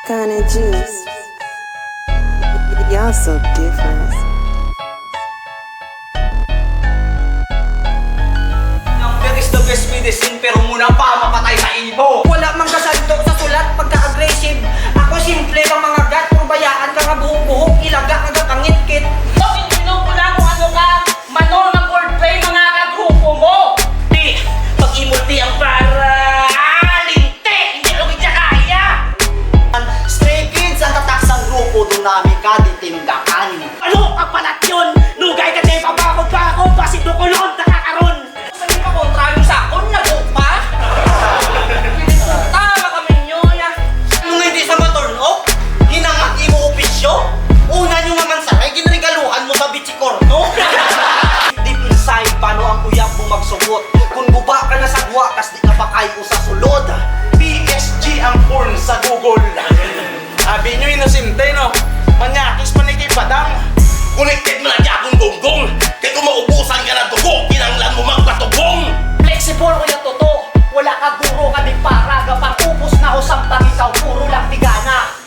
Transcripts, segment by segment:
Kinda juice. Y'all so different. Number is the best medicine, pero muna pa mapatay sa imo. Wala mang kasandok sa sulat pagka-aggressive. Ako simple lang mga gat, purbayaan ka nga buhok-buhok, ilaga ka nga pangit-kit. Tinong ko lang kung ano ka, manol ng wordplay mga kagrupo mo. Di, pag-imulti ang para linte, hindi lang kita kaya. Stray Kids ang tataksan grupo, dinamika, ditindakan. Ano ang palat yun? Lugay ka din, pabakod pa ako, basit do kulon, nakakaroon. Saan yung pakontra yung sakon, lagot pa? Tama kami nyo ya. Nung hindi sa maturno, hinangat imo opisyo. Una nyo nga man saray, ginarigaluhan mo sa bitsikorno. Deep inside, paano ang uyap mo magsugot? Kung guba ka na sa guwakas, di ka pa kayo sa sulod. PSG ang porn sa Google. Abi nyo inosente, no? Manyakis pa ni kay Padang. Connected mo na dyan akong gonggong. Kaya kung maubusan ka na dugo, kinanglan mo magpatugong. Flexible ko yung totoo, wala ka guro ka di para, gapang ubos na ho sampang ikaw, puro lang tigana.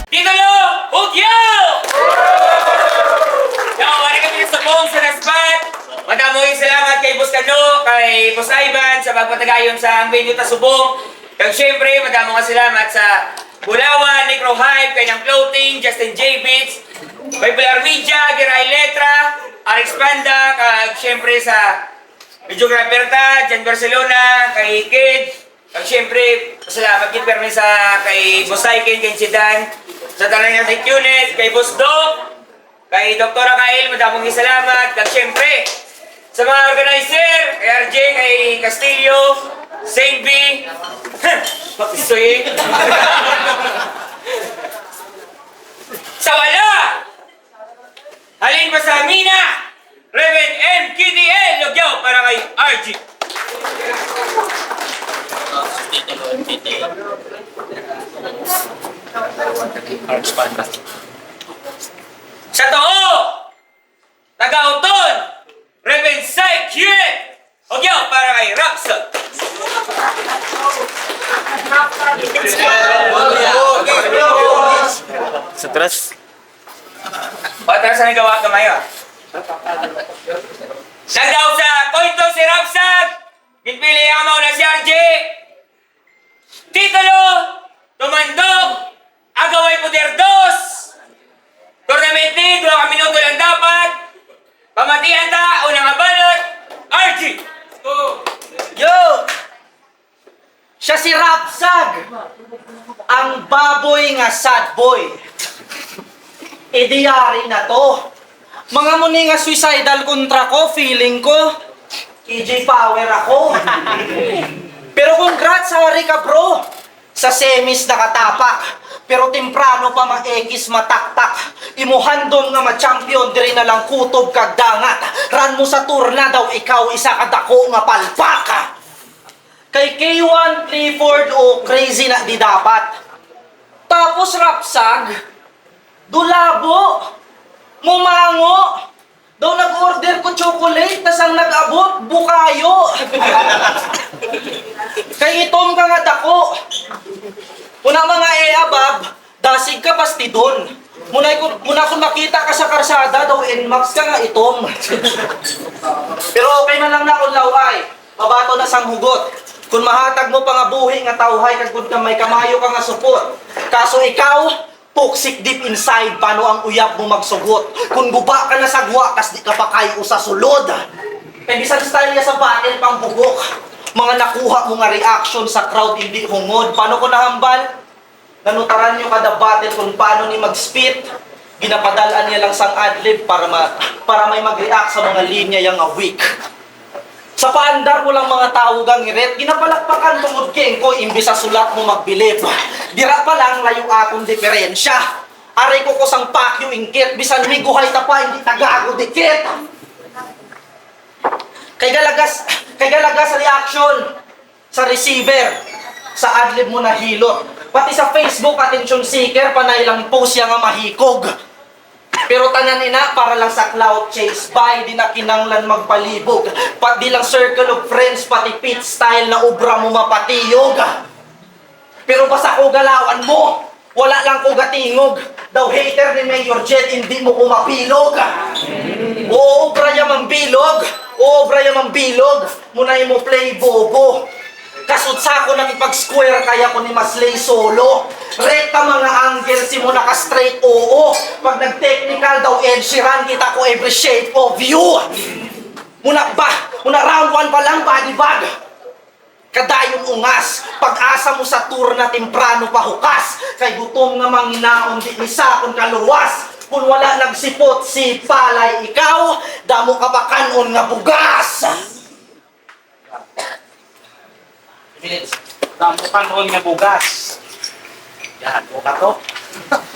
Titulo, Ugyo! Yo, wala kami sa buong sa Nasbat. Madamoy salamat kay Boss Kano, kay Boss Ivan sa pagpatagayon sa venue ta Subong. Kag syempre, madamo ka salamat sa Bulawan, Necro Hype, kay ng Clothing, Justin J. Beats, Bipolar Media, Giray Letra, Alex Panda, kag syempre sa videographer ta, Jan Barcelona, kay Kid, kag syempre, salamat kid permi sa kay Boss Aiken, kay Sidan, sa talang ng Tech Unit, kay Boss Doc, kay Dr. Kael, madamong salamat, kag syempre, sa mga organizer, kay RJ, kay Castillo, Saint B, Pakisoy, sa wala, halin pa sa Mina, Reverend M. KDL, Lugyaw, para kay RG. Sa too, Tagauton, Reverend Sai Kyuet, Lugyaw, para kay Rapsod. Sa tres. Patras na gawa ka mayo. Nagdaw sa koito si Rapsag, ginpili ang mga na si RJ. Titulo, tumandog, agaway poder dos. Tournament ni, 2 minuto lang dapat. Pamatian ta, unang abalot, RG. Yo! Siya si Rapsag, ang baboy nga sad boy. Idiyari na to. Mga muni nga suicidal kontra ko, feeling ko, KJ Power ako. Pero congrats, hari ka bro. Sa semis nakatapak. Pero temprano pa ma-ekis mataktak. Imuhandom nga ma-champion, diri na lang kutob kag dangat. Ran mo sa tour na daw, ikaw isa kadako nga palpaka. Kay K1, Clifford o crazy na di dapat. Tapos Rapsag, dulabo, mumango, daw nag-order ko chocolate, tas ang nag-abot, bukayo. Kay itom ka nga dako. Una mga abab, dasig ka bastidon. Muna kung makita ka sa karsada, daw NMAX ka nga itom. Pero okay na lang na kung laway, mabato na sang hugot. Kung mahatag mo pa nga buhi nga tawhay, kag kung may kamayo ka nga support. Kaso ikaw, toxic deep inside, paano ang uyab mo magsugot? Kung guba ka na sa guwakas, di ka pa kayo sa sulod. Kaya bisan style niya sa battle pang bugok. Mga nakuha mo nga reaction sa crowd, hindi hungod. Paano ko nahambal? Nanutaran nyo kada battle kung paano ni mag-spit. Ginapadalaan niya lang sang adlib para may mag-react sa mga linya yang weak. Sa paandar mo lang mga tawag ang iret, ginapalakpakan tungod keng ko, imbis sa sulat mo magbilib. Dira pa lang layo akong diferensya. Aray ko sang pakyo ingkit, bisan may guhay ta pa, hindi tagago dikit. Kay galagas reaction sa receiver. sa adlib mo na hilot. Pati sa Facebook, attention seeker, panay lang post yang nga mahikog. Pero tanan ina, para lang sa cloud chase by, di na kinanglan magpalibog. Di lang circle of friends, pati pit style na ubra mo mapatiyog. Pero basta ko galawan mo, wala lang ko gatingog. Daw hater ni Mayor Jet, hindi mo ko mapilog. Oo, braya mambilog. Oo, braya mambilog. Munay mo play bobo. Kasut sa ako nang ipag-square kaya ko ni Maslay solo. Rekta mga angle si mo naka-straight oo. Pag nag-technical daw Ed Sheeran, kita ko every shape of you. Muna round 1 pa lang body bag. Kadayong ungas, pag-asa mo sa tour na temprano pa hukas. Kay gutom nga manginaon di misa kung kaluwas. Kung wala nagsipot si palay ikaw, damo ka pa kanon nga bugas. Damo ka noon nga bugas. Yan, o ka to.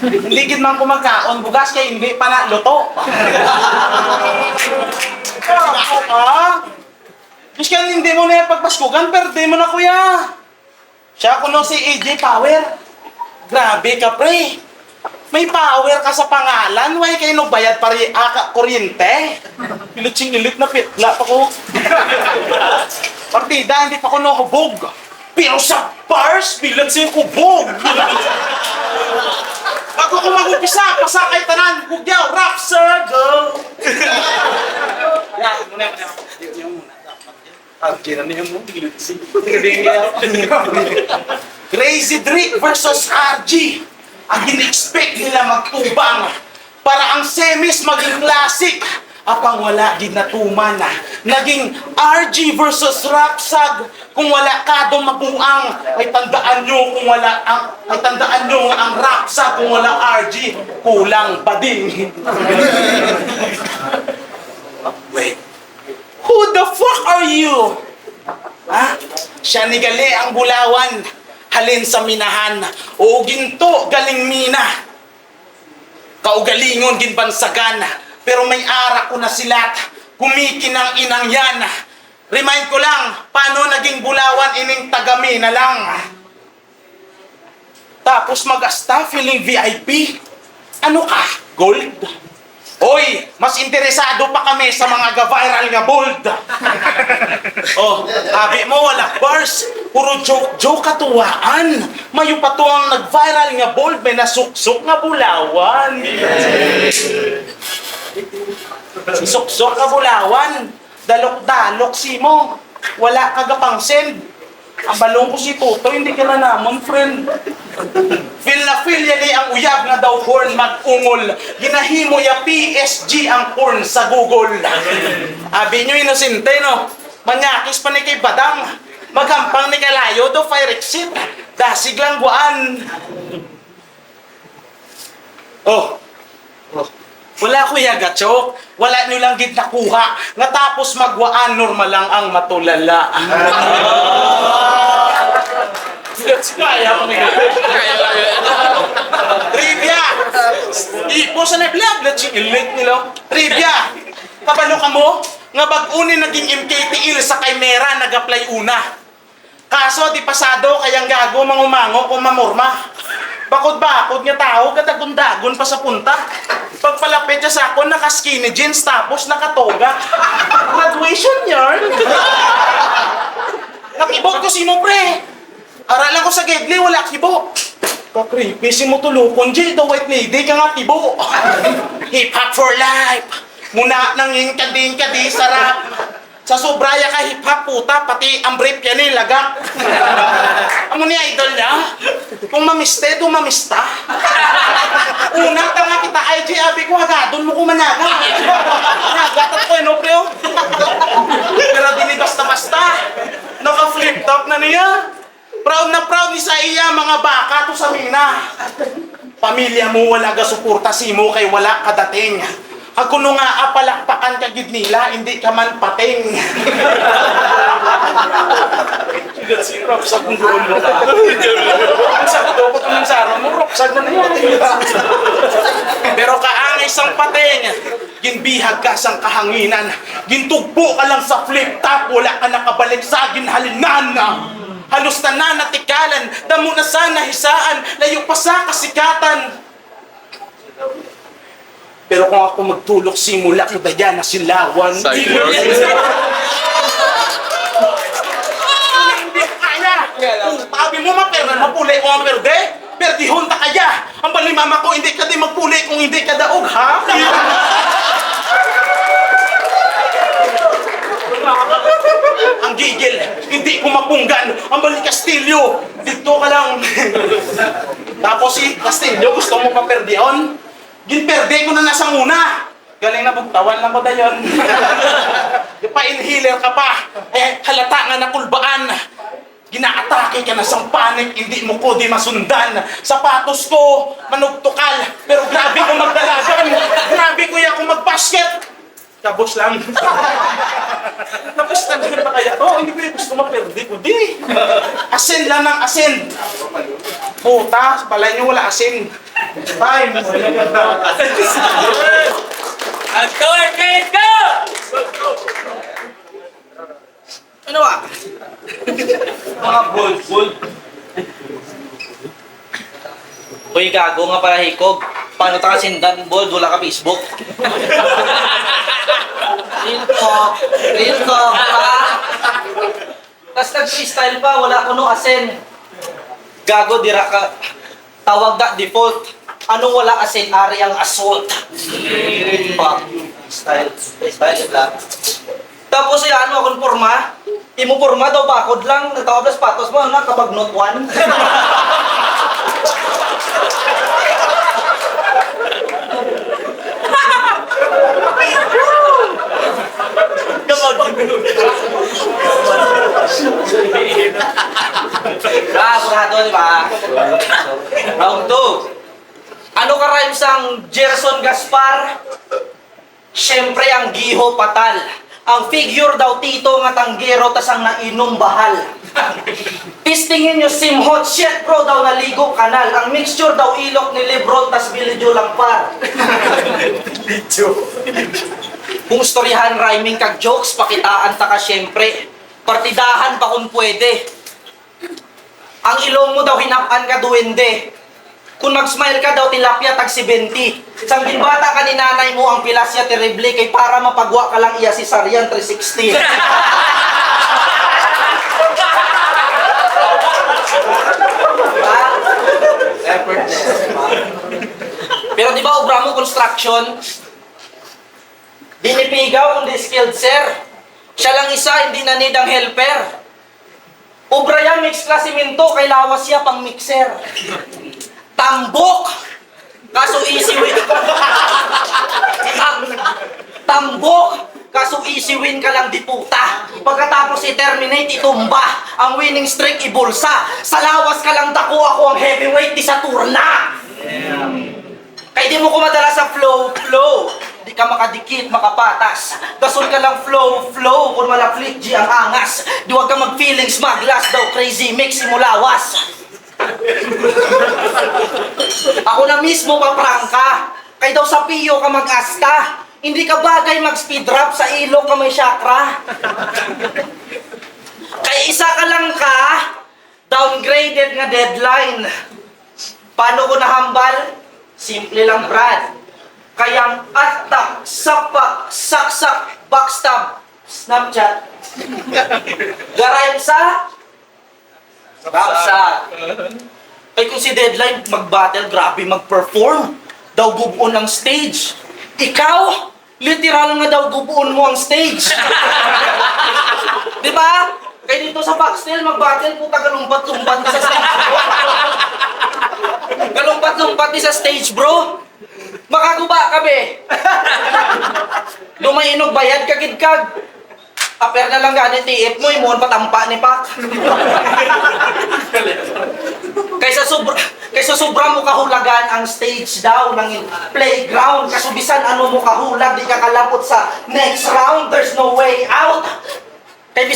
Hindi gid man kumakaon bugas kay hindi pa na luto. Ako ka? Bis ka hindi mo na yung pagpaskugan, perde mo na kuya. Siya kuno si AJ Power. Grabe ka pre. May power ka sa pangalan, way kayo nagbayad pari kuryente. Pilutsing-ilit na pitla pa ko. Partida, hindi pa ko nakubog. Pero sa bars, pilutsing kubog. Bago ko mag-upisa, pasakay tanan, bugyaw, rap sir, go! Yan, muna. Crazy Drake versus RG. Ang in-expect nila magtubang para ang semis maging classic. Apang wala gid natuman na. Naging RG versus Rapsag. Kung wala ka do mabuang, ay tandaan nyo kung wala ang ay tandaan nyo nga ang Rapsag kung wala RG, kulang pa din. Wait. Who the fuck are you? Ha? Siya ni gali ang bulawan. Halin sa minahan. O ginto galing mina. Kaugalingon ginbansagan. Pero may ara ko na silat. Kumikinang inang yan. Remind ko lang, paano naging bulawan ining tagami na lang. Tapos mag-asta, feeling VIP. Ano ka? Gold? Oy, mas interesado pa kami sa mga ga-viral nga bold. Oh, abi mo wala bars. Puro joke katuwaan. Mayo pa to ang nag-viral nga bold, may nasuksok nga bulawan. Suksok nga bulawan. Dalok-dalok si mo. Wala kagapang send. Ang balong ko si Toto, hindi ka na naman, friend. Feel na feel yan ang uyab nga daw porn mag-ungol. Ginahimo ya PSG ang porn sa Google. Abi nyo inosente, no? Manyakis pa ni kay Badang. Magampang ni Kalayo do fire exit. Dasig lang guaan. Oh. Wala kuya gachok. Wala nyo lang gid nakuha. Nga tapos magwaan, normal lang ang matulala. Trivia! Ipo sa nag-lab, let's illit nila. Trivia! Kabalo ka mo? Nga bag-unin naging MKTL sa Chimera, nag-apply una. Kaso di pasado, kayang gago mangumango kung mamorma. Bakod-bakod nga tao, kadagon-dagon pa sa punta. Pagpalapit niya sa ako, naka-skinny jeans, tapos nakatoga. Graduation yarn. Nakibog ko si mo, pre. Aralan ko sa Gedli, wala kibo. Ka-creepy si mo tulukon, J, the white lady, ka nga kibo. Hip-hop for life. Muna nang yung kading-kadi, sarap. Sa sobraya ka hip-hop, puta, pati ang brief yan eh, lagak. Amo ni idol niya? Kung mamiste, do mamista. Unang tanga kita, IG, abi ko, hagadon mo ko managa. Nagatat ko, no, preo? Pero di basta-basta. Naka-flip top na niya. Proud na proud ni sa iya, mga baka to sa mina. Pamilya mo, wala ga suporta si mo, kay wala kadating. Ako nung nga apalakpakan ka gid nila, hindi ka man pating. Si Roxag kung doon mo. Ang sakto ko itong saro mo, Roxag na yan. Pero kaang isang pating, ginbihag ka sang kahanginan, gintugpo ka lang sa flip top, wala ka nakabalik sa ginhalinan. Halos na natikalan, damo na sa nahisaan, layo pa sa kasikatan. Pero kung ako magtulok simula ko daya na silawan. Hindi ko kaya. Sabi mo mapulay ko ang perde. Perdihon ta kaya. Ang bali mama ko hindi ka di magpulay kung hindi ka daog, ha? Ang gigil, hindi ko mapunggan. Ang bali Castillo, dito ka lang. Tapos si Castillo, gusto mo paperdihon? Ginperde ko na nasa muna. Galing na bugtawan lang ko dayon. Pa-inhaler ka pa. Halata nga nakulbaan. Ginaatake ka na sa panik, hindi mo ko di masundan. Sapatos ko, manugtukal, pero grabe ko magdalagan. Grabe ko kung mag-basket. Tapos lang. Tapos na ba kaya to? Hindi ko yung gusto maperde ko. Di. Asin lang ng asin. Puta, palay nyo wala asin. Time. Ang score, please go! Ano ba? Mga bold. Uy, gago nga pala hikog. Paano ta kasindan, bold? Wala ka Facebook. Real talk, ha? Tapos nag-freestyle pa, wala ko no asin. Gago, dira ka. Tawag na default. Anong wala asin? Ari ang assault. Fuck. Freestyle lang. Tapos yan, ano akong porma? Imo porma daw bakod lang. Nagtawag na sapatos mo, na kapag not one. Sigurado, di ba? Round 2. Ano ka rhymes ang Gerson Gaspar? Siyempre ang giho patal. Ang figure daw tito nga tanggero tas ang nainom bahal. Pistingin nyo simhot, shit bro daw naligo kanal. Ang mixture daw ilok ni Lebron tas bilidyo lang par. Kung storyahan rhyming kag jokes, pakitaan ta ka siyempre. Partidahan pa kung pwede. Ang ilong mo daw hinapan ka duwende. Kung mag-smile ka daw tilapia tag 70. Sang bata ka ni nanay mo ang pilasya terrible kay para mapagwa ka lang iya si Sarian 360. Effortless. Pero di ba obra mo construction? Dinipigaw kundi skilled sir. Siya lang isa, hindi na need ang helper. Obra yan, mix klasiminto, kay lawas siya pang mixer. Tambok! Kaso easy win. Tambok! Kaso easy win ka lang di puta. Pagkatapos i-terminate, itumba. Ang winning streak ibulsa. Sa lawas ka lang dako, ako ang heavyweight di sa turna. Kaya di mo ko madala sa flow. Di ka makadikit, makapatas. Gasol ka lang flow. Kung malaflik, G ang angas. Di wag ka mag-feelings, maglas daw. Crazy mix, simulawas. Ako na mismo paprangka. Kaya daw sa piyo ka mag-asta. Hindi ka bagay mag-speed rap sa ilog ka may chakra. Kaya isa ka lang ka, downgraded nga deadline. Paano ko nahambal? Simple lang, Brad. Kayang atak, sapak, saksak, backstab, Snapchat. Garayan sa? Baksak. Ay kung si Deadline mag-battle, grabe mag-perform. Daw bubuon ang stage. Ikaw, literal nga daw bubuon mo ang stage. Diba? Kaya dito sa Boxtel, mag-battle, puta galumpat-lumpat sa stage, bro. Galumpat-lumpat sa stage, bro. Makaguba ka, be. Lumainog bayad kagid-kag. Aper na lang ganit tiip mo, imuon patampa ni Pak. Kaysa sobra mo kahulagan ang stage daw ng playground. Kasubisan ano mo kahulag, di ka kalapot sa next round, there's no way out. Kaya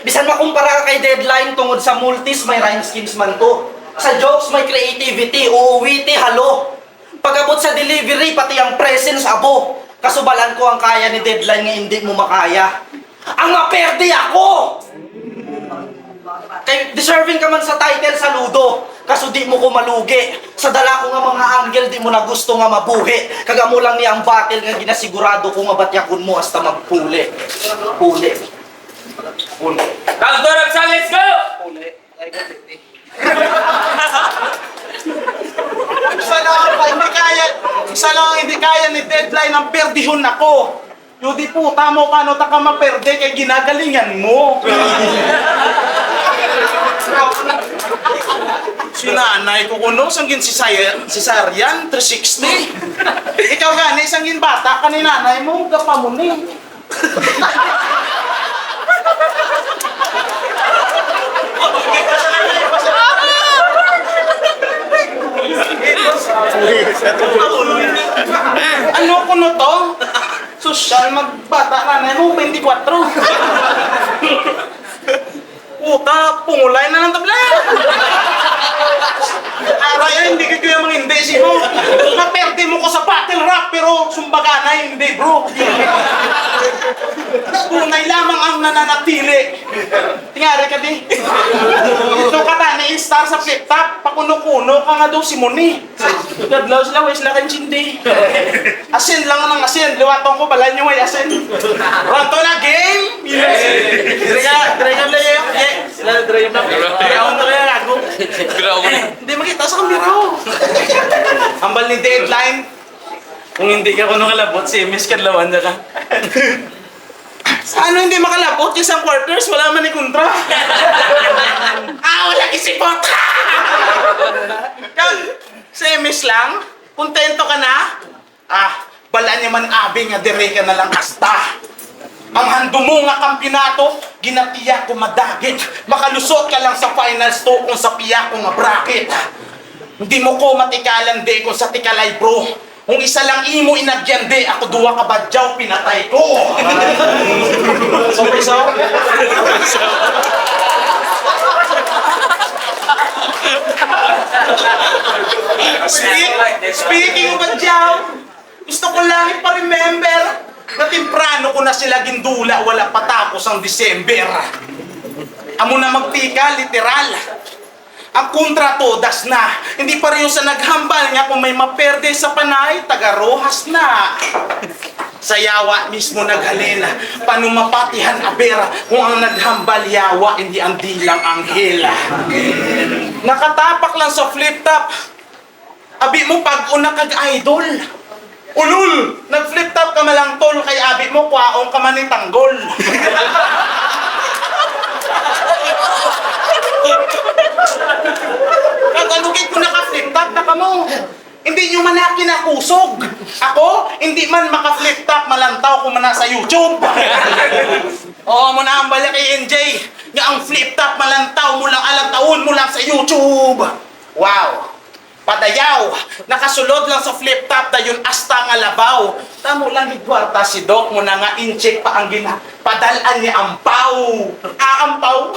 bisan makumpara ka kay Deadline tungod sa multis, may rhyme schemes man to. Sa jokes, may creativity, uuwiti, halo. Pag-abot sa delivery, pati ang presence, abo. Kasubalan ko ang kaya ni Deadline nga hindi mo makaya. Ang maperde ako! Kay deserving ka man sa title sa ludo. Kaso di mo ko malugi. Sa dala ko nga mga anghel, di mo na gusto nga mabuhi. Kagamo lang ni ang battle nga ginasigurado ko nga batyakon mo hasta magpuli. Puli. Puli. Countdown of song, let's go! Puli. Ay, ganito. Isa lang ang hindi kaya ni deadline ang perdihon ako. Yudi po, tamo ka no, taka maperde kay ginagalingan mo. Si nanay ko kuno, sanggin si Sarian, 360. Ikaw gani, sanggin bata ka ni nanay mo, gapa mo ni. Ano kuno to? Sosyal magbata nanay mo, 24. Puta, pungulay na ng tabla. Araya, hindi ko yung mga hindi sino. Naperte mo ko sa battle rap, pero sumbaga na hindi, bro. Tunay lamang ang nananatili. Tingari ka di. Ito ka ta, ni-star sa flip-top, pakuno-kuno ka nga daw si Moni. Gadlaw sila, wais lang sindi. Asin lang ng asin, liwatong ko, balan nyo ay asin. Pronto na, game! Dragon na yun. Sila dragon na. Dragon na kaya lago. Hindi makita sa kamera ko. Ambal ni deadline. Kung hindi ka kuno kalabot, si Miss Kadlawan na ka. Sa ano hindi makalabot? Isang quarters, wala man ni kontra. Wala isipot! Sa Miss lang, kontento ka na? Bala niya man abi nga dire ka na lang asta. Ang hando mo nga kampyonato, ginatiya ko madagit. Makalusot ka lang sa finals to kung sa piya ko nga bracket. Hindi mo ko matikalan de kung sa tikalay bro. Kung isa lang imo inagyan de, ako duwa ka badyaw, pinatay ko. So. Speaking of badyaw, gusto ko lang ipa-remember na temprano ko na sila gindula, wala patapos ang December. Amo na magtika, literal. Ang kontrato, das na. Hindi pareho sa naghambal nga kung may maperde sa panay, taga-rohas na. Sa yawa mismo naghalila, panumapatihan abera, kung ang naghambal yawa, hindi ang dilang anghela. Nakatapak lang sa flip-top. Abi mo pag-una kag-idol. Ulul! Nag-flip-top ka malang tol kay abi mo, kwaong ka man ni tanggol. Kaganugit ko naka-flip-top na ka mo. Hindi nyo man na kinakusog. Ako, hindi man maka-flip-top malantaw kung man nasa YouTube. Oo, mo na ang bala kay NJ. Nga ang flip-top malantaw mo lang alang taon mo lang sa YouTube. Wow! Padayaw, nakasulod lang sa flip-top na yun asta nga labaw. Tamo lang gigwarta si Doc mo na nga incheck pa ang padalan niya ampaw. Aampaw.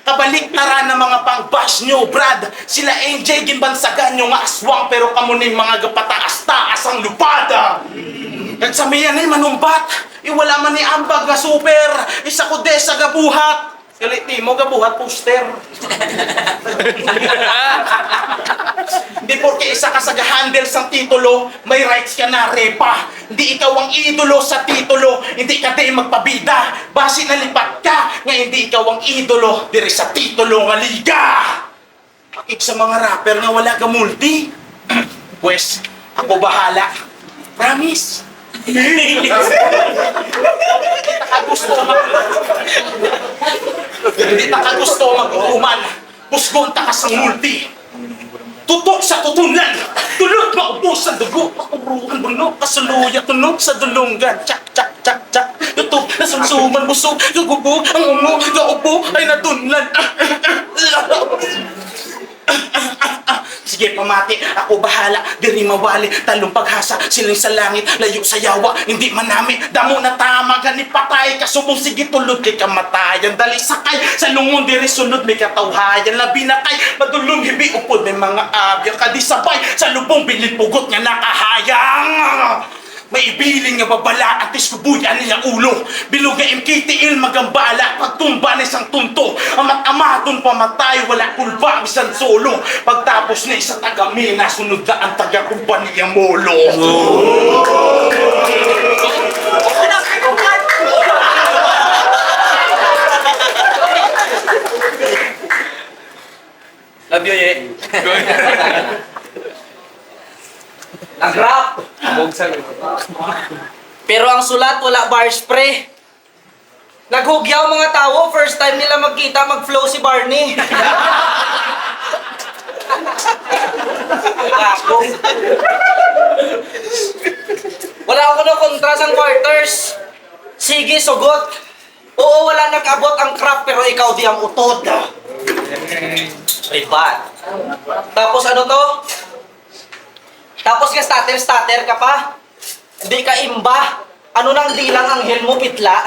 Kabaliktara ng mga pang-bash nyo, Brad. Sila NJ ginbansagan nyo nga aswang pero kamuning mga gapataas-taas ang lupada. Nagsamihan ay manumbat. Iwala man ni ambag nga super. Isa ko de sa gabuhat. Kaliti mo, gabuhat poster. Hindi porke isa ka sa handle sa titulo, may rights ka na, repa. Hindi ikaw ang idolo sa titulo, hindi ka di magpabida. Basi nalipat ka, nga hindi ikaw ang idolo, diri sa titulo nga liga. Pakik sa mga rapper nga wala ka multi. Pwes, ako bahala. Promise. Hindi ta gusto mag-uman. Pusgon ta ka sa multi. Tutok sa tutunan. Tulog maubos sa dugo. Makuruhan bunok. Kasuluya tunog sa dulunggan. Tsak, tsak, tsak, tsak. Tutok na sumsuman busog. Gagubog ang ungo. Gaupo ay natunlan. Sige pamati, ako bahala. Diri mawali, talong paghasa. Siling sa langit, layo sa yawa. Hindi manami, damo na tama. Gani patay, kasubong sige tulod kay kamatayan. Dali sakay, sa lungon diri sunod may katawhayan. Labi na kay, madulong hibi upod may mga abyan. Kadisabay, sa lubong bilin pugot nga nakahayang. Maibiling nga babala at iskubuyan niya ulo. Biluga imkitiil magambala, pagtumba ni isang tunto. Amat-amaton pamatay, wala kulba, bisan solo. Pagtapos ni isa taga-mina, sunod na ang taga-kumpanya molo. Love you, ye. Nag-rap. Pero ang sulat, wala bars, pre. Naghugyaw mga tao, first time nila magkita, mag-flow si Barney. Wala ako na kontra sa quarters. Sige, sugot. Oo, wala nag-abot ang craft, pero ikaw di ang utod. Ribat. Tapos ano to? Tapos ka stutter ka pa? Hindi ka imba? Ano nang di lang anghel mo, pitla?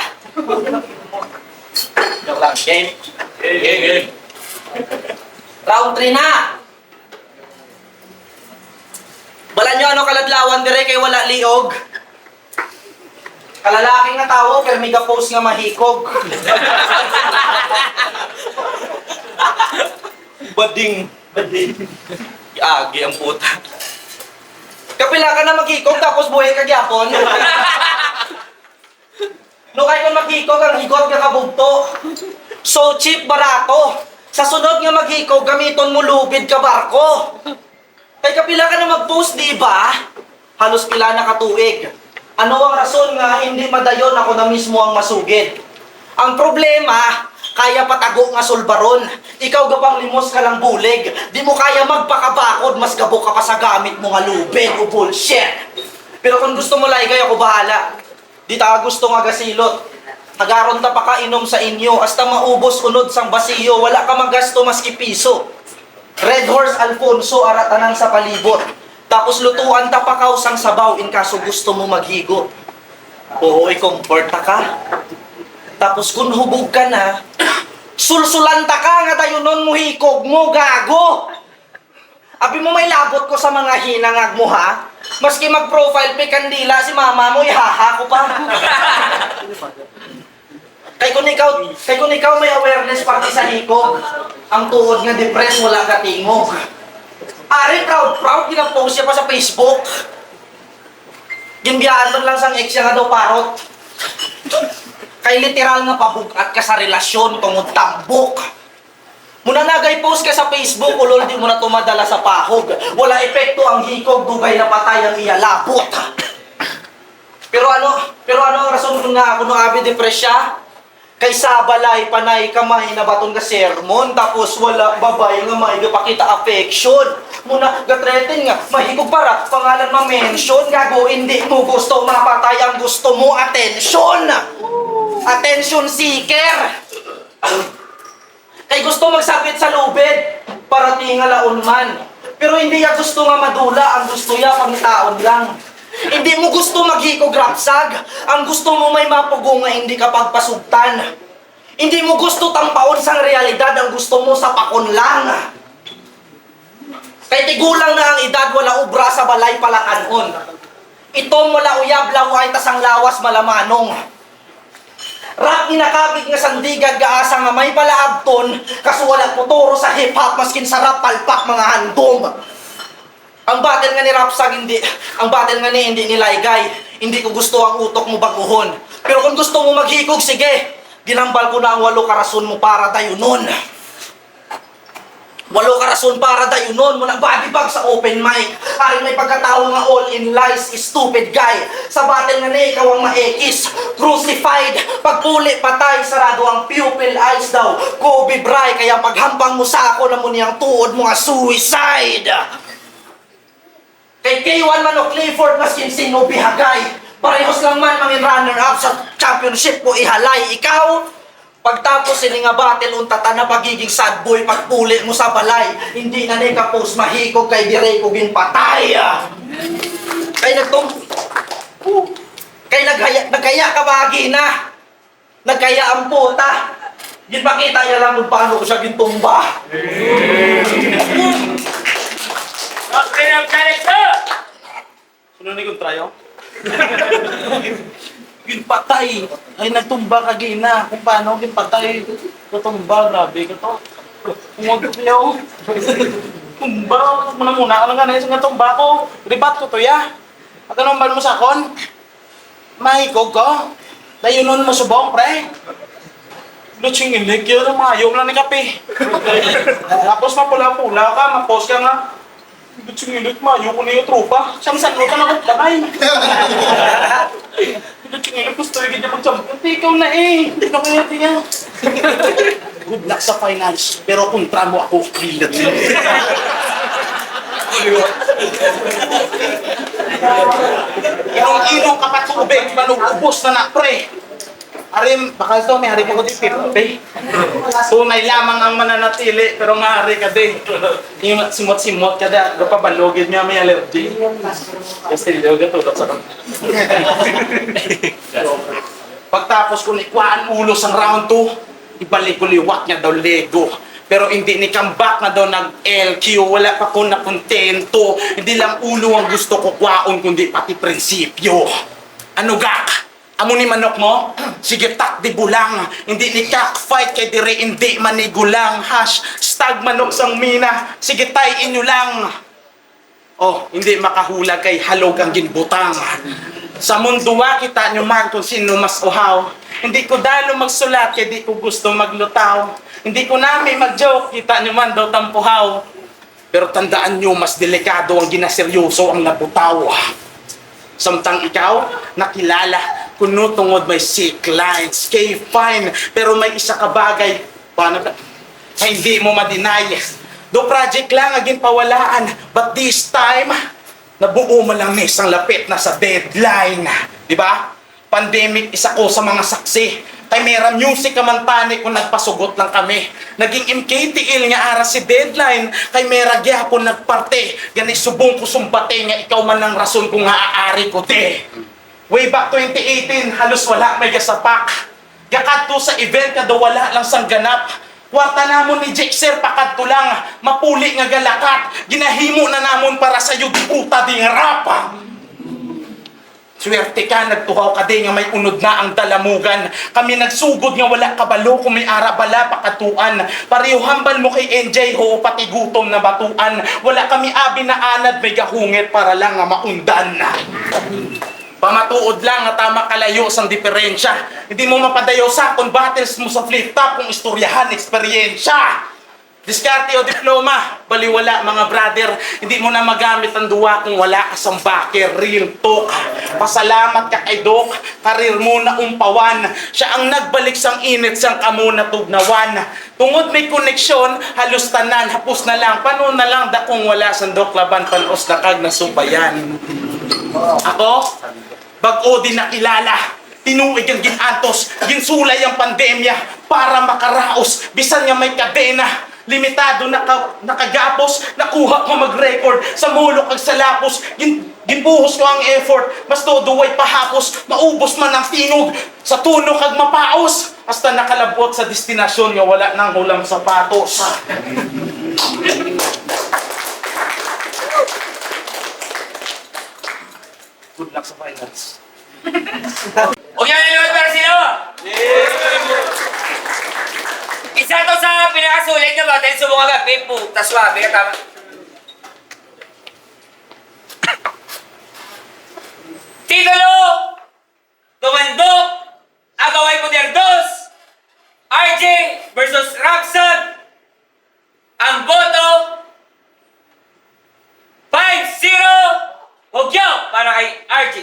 Joke lang. Game. Game. Round 3 na. Wala nyo ano kaladlawan dire kay wala liog. Kalalaki nga tao, pero may post nga mahikog. Bading. Agi ang puta. Kapila ka na maghikog, tapos buhay ka gyapon. No kay kung maghikog, ang higot nga kabugto. So cheap, barato. Sa sunod nga maghikog, gamiton mo lubid ka barko. Kay kapila ka na mag-post, di ba? Halos pila na katuig. Ano ang rason nga hindi madayon ako na mismo ang masugid? Ang problema, kaya patago nga sulbaron. Ikaw gapang limos ka lang bulig. Di mo kaya magpakabakod, mas gabo ka pa sa gamit mo nga lubid o bullshit. Pero kung gusto mo laygay, ako bahala. Di ta gusto nga gasilot. Agaron ta pa kainom sa inyo, hasta maubos unod sang basiyo, wala ka magasto maski piso. Red Horse Alfonso, aratanan sa palibot. Tapos lutuan ta pa sang sabaw in kaso gusto mo maghigo. Oo, i-comfort ka. Tapos kung hubog ka na, sulsulanta ka nga tayo nun mo hikog mo, gago! Abi mo may labot ko sa mga hinangag mo, ha? Maski mag-profile pic kandila si mama mo, ihaha ko pa. Kay kung ikaw may awareness pati sa hikog, ang tuod nga depressed, wala ka tingog. Ari, proud, ginapost siya pa sa Facebook. Ginbiyaan doon lang sang ex siya nga daw parot. Kay literal nga pabugat ka sa relasyon tungod tambok. Muna nagay post ka sa Facebook, ulol di mo na tumadala sa pahog. Wala epekto ang hikog, dugay na patay ang iyalabot. Pero ano ang rason kung nga ako nung abi depress siya? Kay sa balay, panay, kamay, na batong ka sermon, tapos wala babay nga may pakita affection. Muna, gatreten nga, mahigog para, pangalan ma-mention, gago, hindi mo gusto mapatay ang gusto mo, attention! Attention seeker! Kay gusto magsapit sa lubid, para tingalaon man. Pero hindi ya gusto nga madula, ang gusto ya pangitaon lang. Hindi mo gusto maghikog rapsag, ang gusto mo may mapugo nga hindi ka pagpasugtan. Hindi mo gusto tampaon sang realidad, ang gusto mo sa pakon lang. Kay tigulang na ang edad, wala ubra sa balay palakanon. Itong wala uyab, laway, tasang lawas malamanong. Rap inakabig nga sandigad gaasa nga may palaabton, kaso wala puturo sa hip-hop, maskin sarap palpak mga handom. Ang battle nga ni Rapsag hindi nilaygay. Hindi ko gusto ang utok mo baguhon. Pero kung gusto mo maghikog, sige. Ginambal ko na ang 8 karason mo para dayunon. 8 karason para dayunon. Muna body bag sa open mic. Aring may pagkatao nga all in lies, stupid guy. Sa battle nga ni ikaw ang maekis. Crucified, pagpuli patay, sarado ang pupil eyes daw. Kobe Bryant, kaya paghampang mo sa ako na mo niyang tuod mo nga suicide. Kay K1 man o Clifford, maskin sino bihagay. Parehos lang man mangin runner-up sa championship ko ihalay. Ikaw, pagtapos ini nga battle, untata na pagiging sad boy, pagpuli mo sa balay. Hindi na ni ka post mahikog kay direy ko ginpatay. Kay nagkaya ka bagi na. Nagkaya ang puta. Ginpakita niya lang kung paano ko siya gintumba. Doctrine of Character! Sunod ni kong trayo? Ginpatay. Ay, nagtumba ka gina. Kung paano ginpatay. Natumba, grabe ka to. Kumag ko yaw. Tumba, muna ka lang ganun sa tumba ko. Ribat ko to ya. At anong bal mo sa kon? Mahikog ko. Dayunon mo subong, pre. Lutsing ilig, yun ang mayom lang ni kape. Tapos mapula-pula ka, mapos ka nga. Lutsing ilig, mayo ko na yung trupa. Siyang ka na kong kamay. Lutsing ilig, gusto yung ganyan mag-champion. Ikaw na eh. Hindi na kaya niya. Good luck sa finals, pero kontra mo ako, bilat. Inong-inong kapat sa ubig, manubos na na, pre. Arim, bakal to, may hari ko di pipi. Tunay lamang ang mananatili, pero nga hari ka di. Yung simot-simot ka da, pabalogin niya may allergy. Kasi hindi ka tulad sa pagtapos ko ikwaan ulo sa round 2, ibalik ko liwat niya daw Lego. Pero hindi ni comeback na daw nag-LQ, wala pa ko na kontento. Hindi lang ulo ang gusto ko kwaon, kundi pati prinsipyo. Ano gak? Amo ni manok mo? Sige tak di bulang. Hindi ni cockfight kay dire hindi manigulang. Hashtag manok sang mina. Sige tay inyo lang. Oh, hindi makahulag kay halog ang ginbutang. Sa mundo kita nyo man kung sino mas uhaw. Hindi ko dalo magsulat kay di ko gusto maglutaw. Hindi ko namin mag-joke, kita nyo man daw tampuhaw. Pero tandaan nyo, mas delikado ang ginaseryoso ang nabutaw. Samtang ikaw, nakilala, kuno tungod may sick lines, kay fine, pero may isa ka bagay, paano ba? Ay, hindi mo ma-deny. Do project lang, aging pawalaan, but this time, nabuo mo lang isang lapit na sa deadline. Di ba? Pandemic, isa ko sa mga saksi. Kay Mera Music kamantani kung nagpasugot lang kami. Naging MKTL nga ara si deadline. Kay Mera gyapon nagparte. Gani subong ko sumbate nga ikaw man ang rason kung maaari ko te. Way back 2018, halos wala may gasapak. Gakadto sa event kada wala lang sang ganap. Kwarta namon ni Jake Sir pakadto lang. Mapuli nga galakat. Ginahimo na namon para sa di puta di nga rapa. Swerte ka, nagtuhaw ka din nga may unod na ang dalamugan. Kami nagsugod nga wala kabalo kung may arabala pakatuan. Pareho hambal mo kay NJ ho, pati gutom na batuan. Wala kami abi na anad, may gahungit para lang nga maundan. Pamatuod lang nga tama kalayo sang diferensya. Hindi mo mapadayo sa kung battles mo sa flip top kung istoryahan, eksperyensya. Diskarte o diploma, baliwala mga brother. Hindi mo na magamit ang duwa kung wala ka sang backer. Real talk. Pasalamat ka kay Doc, karir mo na umpawan. Siya ang nagbalik sang init sang kamo na tugnawan. Tungod may koneksyon, halos tanan, hapos na lang. Paano na lang da kung wala sang Doc laban panos na kag nasubayan. Ako, bag-o din nakilala. Tinuig ang ginantos, ginsulay ang pandemya para makaraos. Bisan nga may kadena. Limitado nakagapos, nakuha ko mag-record sa mulok kag sa lapos. Ginbuhos ko ang effort, mas todo way pahapos, maubos man ang tinog sa tunog kag mapaos. Hasta nakalabot sa destinasyon nga wala nang hulang sapatos. Good luck sa finals. Huwag yan nanood para sila! Isa to sa pinakasulit na battle sa mga gabi. Puta, swabe ka tama. Titulo! Tumandok! Agaway Poderdos! RJ versus Rapsod! Ang boto 5-0! Hogyo! Para kay RJ.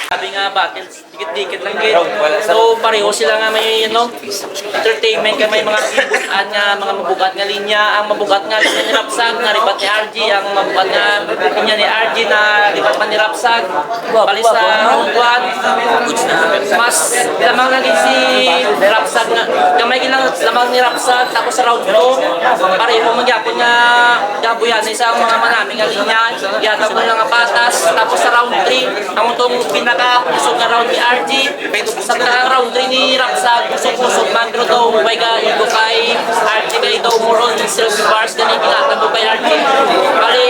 Sabi nga battles, dikit-dikit lang din. So pareho sila nga may entertainment ka may mga ibutan nga, mga mabugat nga linya. Ang mabugat nga linya ni Rapsag na ribat ni RG. Ang mabugat nga linya ni RG na ribat pa ni Rapsag. Bali sa round 1, mas lamang lagi si Rapsag nga. Gamay gilang lamang ni Rapsag. Tapos sa round 2, pareho magyapon nga gabuyan na isang mga manaming nga linya. Yatag mo lang nga patas. Tapos sa round 3, ang itong pinaka-usog na round ni RG. Sa round 3 ni Rapsag, usog-usog man. Pero daw, may igo kay RG kay daw more on self bars. Ganun ginatabo kay RG. Bali,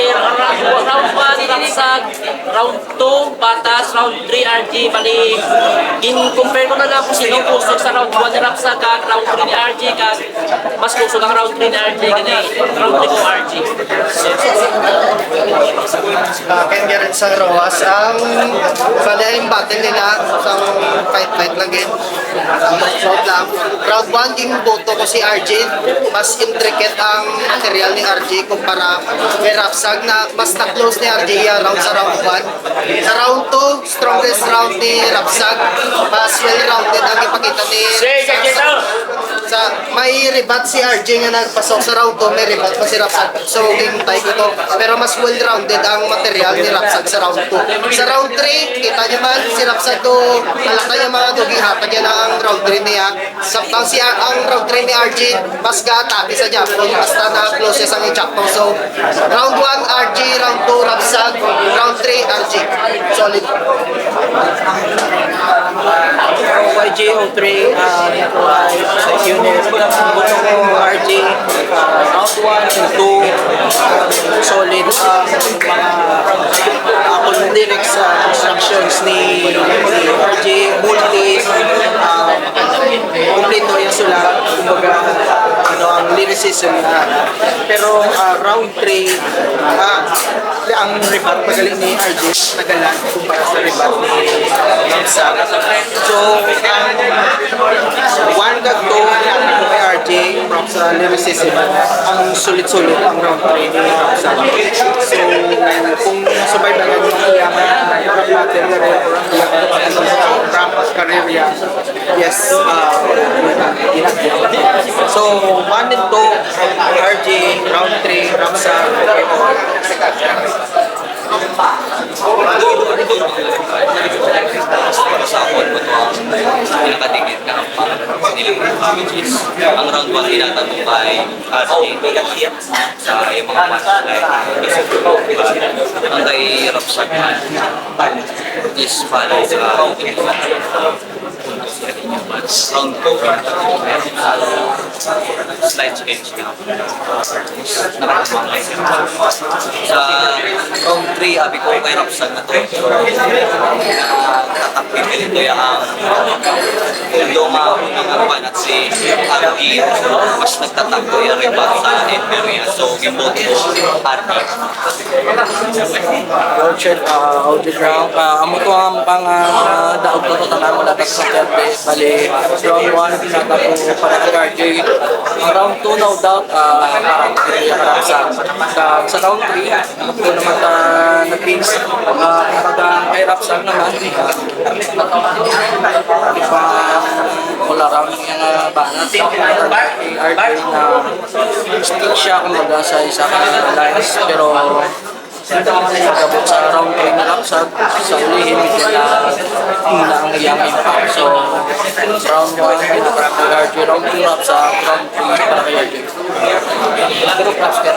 round 1 ni Rapsag. Rapsag, round 2, Batas, round 3, RG. Bali, compare ko na lang kung sino kusog sa round 1 ni Rapsag kag round 3 ni RG kag mas kusog ang round 3 ni RG gani round 3 ko RG. Ken Garrett sa Roas ang padaling battle nila sa fight lang din. Round lang. Round 1 yung boto ko si RJ. Mas intricate ang material ni RJ kumpara kay Rapsag na mas na-close ni RJ yung round sa round 1. Sa round 2, strongest round ni Rapsag. Mas well-rounded ang ipakita ni sa may rebat si RJ nga nagpasok sa round 2, may rebat pa si Rapsag. So, game tie ko to. Pero mas well-rounded ang material ni Rapsag sa round 2. Sa round 3, kita niyo man, si Rapsag to, halata niya mga dugi, hatag niya na ang round 3 niya. Samtang ang round 3 ni RJ, mas ga-atake sa Japon, basta na closest ang i-Japon. So, round 1, RJ, round 2, Rapsag, round 3, RJ. Solid. YJO3, unit, buto ko RJ, round 1 and 2, solid mga ako yung lyrics sa constructions ni RJ, multis, complete yung sulat, kumbaga ang lyricism na. Pero round 3, ang rebat magaling ni RJ, nagalan kumpara sa rebat ni Rapsag. So, ang 1 gag 2 kay RJ, props sa lyricism, ang sulit-sulit ang round 3 ni Rapsag. So, kung survive na yung iyang rap battle career or ang rap career yan, yes, so 1 and 2, RJ, round 3, Rapsag, pinakatigit na ang which is ang round 1 tinatagumpay at sa yung mga punchline ang kay Rapsag is follow sa round 2 slide change na sa round 3 abi ko kay Rapsag na to tatakpin nito yung luma unang pan at si Arki mas nagtatakbo yung rebat sa area so gimbot ko Arki Orchard, ground. Amo to ang pang daog to tanan mo dapat sa tiyate. Bali, round 1 tinatapo para ng RJ. Ang round 2 no doubt parang sa round 3 ito naman nag-pins kumbaga kay Rapsag naman pa all around yung banat kay RJ na stick siya kumbaga sa isa ka lines pero nagabot sa round 3 na Rapsag sa ulihin na ang iyang impact. So, round 1 dito para kay RJ, round 2 Rapsag, round 3 para kay RJ. Pero Rapsag.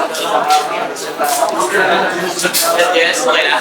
Yes, okay na.